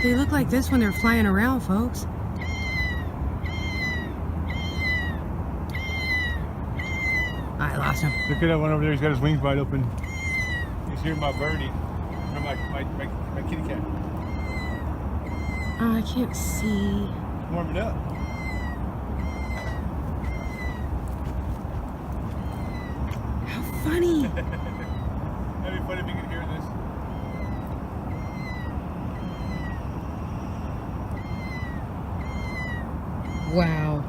They look like this when they're flying around, folks. I lost him. Look at that one over there. He's got his wings wide open. He's hearing my birdie. Or my kitty cat. I can't see. Warming up. How funny. That'd be funny if you could hear this. Wow.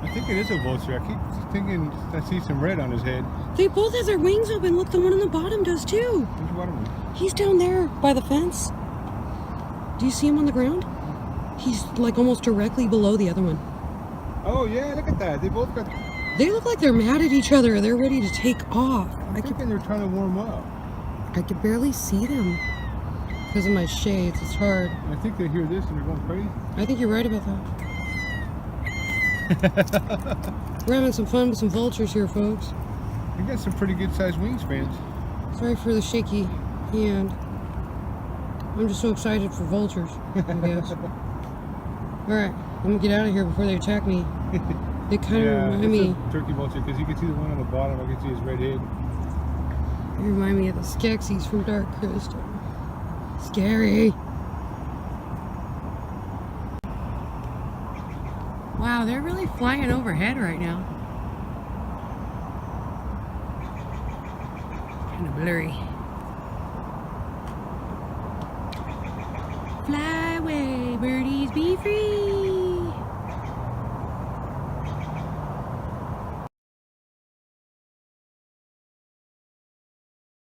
I think it is a vulture. I keep thinking I see some red on his head. They both have their wings open. Look, the one on the bottom does too. Which one? He's down there by the fence. Do you see him on the ground? He's like almost directly below the other one. Oh yeah, look at that. They both got... They look like they're mad at each other. They're ready to take off. I'm thinking they're trying to warm up. I could barely see them because of my shades. It's hard. I think they hear this and they're going crazy. I think you're right about that. We're having some fun with some vultures here, folks. You got some pretty good sized wingspans. Sorry for the shaky hand. I'm just so excited for vultures, I guess. Alright, I'm gonna get out of here before they attack me. They kind of remind me. A turkey vulture, because you can see the one on the bottom. I can see his red head. They remind me of the Skeksis from Dark Crystal. Scary. Wow, they're really flying overhead right now. Kind of blurry. Fly away, birdies, be free.